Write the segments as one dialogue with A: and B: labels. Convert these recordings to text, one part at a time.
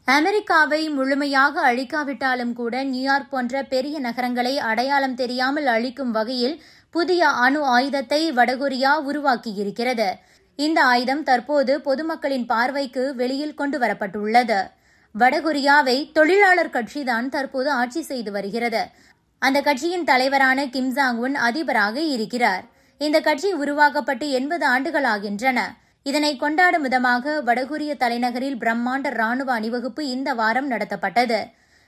A: அமெரிக்காவை முழுமையாக அழிக்காவிட்டாலும் கூட நியூயார்க் போன்ற பெரிய நகரங்களை அடையாளம் தெரியாமல் அழிக்கும் வகையில் புதிய அணு ஆயுதத்தை வடகொரியா உருவாக்கியிருக்கிறது. இந்த ஆயுதம் தற்போது பொதுமக்களின் பார்வைக்கு வெளியில் கொண்டு வரப்பட்டுள்ளது. வடகொரியாவை தொழிலாளர் கட்சிதான் தற்போது ஆட்சி செய்து வருகிறது. அந்த கட்சியின் தலைவரான கிம் ஜாங் உன் அதிபராக இருக்கிறார். இந்த கட்சி உருவாக்கப்பட்டு 80 ஆண்டுகளாகின்றன. இதனை கொண்டாடும் விதமாக வடகொரிய தலைநகரில் பிரம்மாண்ட ராணுவ அணிவகுப்பு இந்த வாரம் நடத்தப்பட்டது.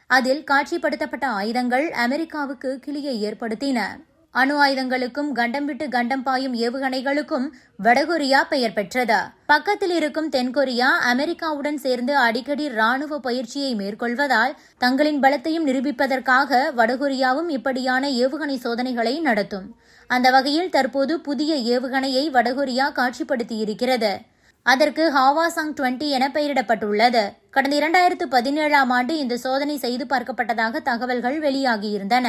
A: அதில் காட்சிப்படுத்தப்பட்ட ஆயுதங்கள் அமெரிக்காவுக்கு கிளியை ஏற்படுத்தின. அணு ஆயுதங்களுக்கும் கண்டம் விட்டு கண்டம் பாயும் ஏவுகணைகளுக்கும் வடகொரியா பெயர் பெற்றது. பக்கத்தில் இருக்கும் தென்கொரியா அமெரிக்காவுடன் சேர்ந்து அடிக்கடி ராணுவ பயிற்சியை மேற்கொள்வதால் தங்களின் பலத்தையும் நிரூபிப்பதற்காக வடகொரியாவும் இப்படியான ஏவுகணை சோதனைகளை நடத்தும். அந்த வகையில் தற்போது புதிய ஏவுகணையை வடகொரியா காட்சிப்படுத்தியிருக்கிறது. அதற்கு ஹாவாசாங் 20 என பெயரிடப்பட்டுள்ளது. கடந்த 2017ஆம் ஆண்டு இந்த சோதனை செய்து பார்க்கப்பட்டதாக தகவல்கள் வெளியாகியிருந்தன.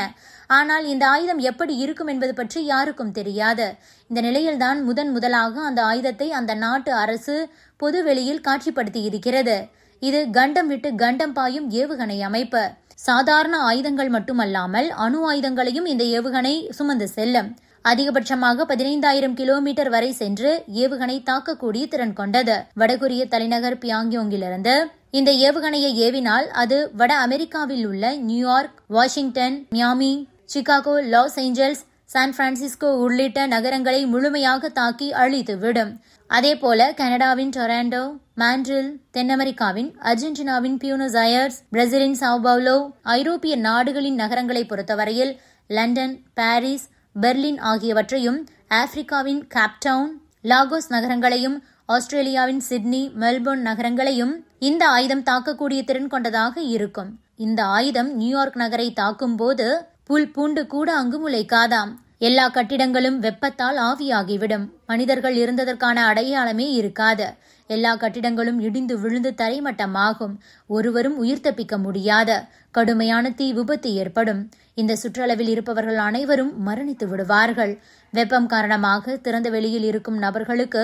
A: ஆனால் இந்த ஆயுதம் எப்படி இருக்கும் என்பது பற்றி யாருக்கும் தெரியாது. இந்த நிலையில்தான் முதலாக அந்த ஆயுதத்தை அந்த நாட்டு அரசு பொதுவெளியில் காட்சிப்படுத்தியிருக்கிறது. இது கண்டம் விட்டு கண்டம் பாயும் ஏவுகணை அமைப்பு. சாதாரண ஆயுதங்கள் மட்டுமல்லாமல் அணு ஆயுதங்களையும் இந்த ஏவுகணை சுமந்து செல்லும். அதிகபட்சமாக 15,000 கிலோமீட்டர் வரை சென்று ஏவுகணை தாக்கக்கூடிய திறன் கொண்டது. வடகொரிய தலைநகர் பியாங்யோங்கிலிருந்து இந்த ஏவுகணையை ஏவினால் அது வட அமெரிக்காவில் உள்ள New York, Washington, Miami, Chicago, Los Angeles, San Francisco உள்ளிட்ட நகரங்களை முழுமையாக தாக்கி அழித்துவிடும். அதேபோல கனடாவின் டொராண்டோ, மான்ட்ரில், தென் அமெரிக்காவின் அர்ஜென்டினாவின் பியூனஸ் அயர்ஸ், பிரேசிலின் சாவ் பவுலோ, ஐரோப்பிய நாடுகளின் நகரங்களை பொறுத்தவரையில் லண்டன், பாரிஸ், பெர்லின் ஆகியவற்றையும், ஆப்பிரிக்காவின் கேப்டவுன், லாகோஸ் நகரங்களையும், ஆஸ்திரேலியாவின் சிட்னி, மெல்போர்ன் நகரங்களையும் இந்த ஆயுதம் தாக்கக்கூடிய திறன் கொண்டதாக இருக்கும். இந்த ஆயுதம் நியூயார்க் நகரை தாக்கும் போது புல் பூண்டு கூட அங்கு முளைக்காதாம். எல்லா கட்டிடங்களும் வெப்பத்தால் ஆவியாகிவிடும். மனிதர்கள் இருந்ததற்கான அடையாளமே இருக்காது. எல்லா கட்டிடங்களும் இடிந்து விழுந்து தரைமட்டமாகும். ஒருவரும் உயிர் தப்பிக்க முடியாத கடுமையான தீ விபத்து ஏற்படும். இந்த சுற்றளவில் இருப்பவர்கள் அனைவரும் மரணித்து விடுவார்கள். வெப்பம் காரணமாக திறந்த வெளியில் இருக்கும் நபர்களுக்கு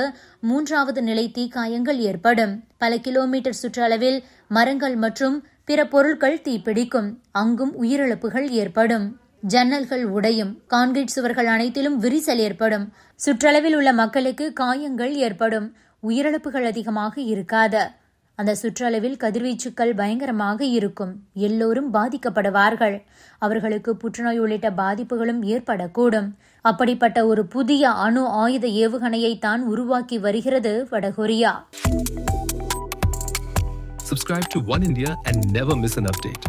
A: 3வது நிலை தீக்காயங்கள் ஏற்படும். பல கிலோமீட்டர் சுற்றளவில் மரங்கள் மற்றும் பிற பொருட்கள் தீப்பிடிக்கும். அங்கும் உயிரிழப்புகள் ஏற்படும். ஜன்னல்கள் உடையும். கான்கிரீட் சுவர்கள் அனைத்திலும் விரிசல் ஏற்படும். சுற்றளவில் உள்ள மக்களுக்கு காயங்கள் ஏற்படும். உயிரிழப்புகள் அதிகமாக இருக்காது. அந்த சுற்றளவில் கதிர்வீச்சுக்கள் பயங்கரமாக இருக்கும். எல்லோரும் பாதிக்கப்படுவார்கள். அவர்களுக்கு புற்றுநோய் உள்ளிட்ட பாதிப்புகளும் ஏற்படக்கூடும். அப்படிப்பட்ட ஒரு புதிய அணு ஆயுத ஏவுகணையை தான் உருவாக்கி வருகிறது வடகொரியா.
B: Subscribe to One India and never miss an update.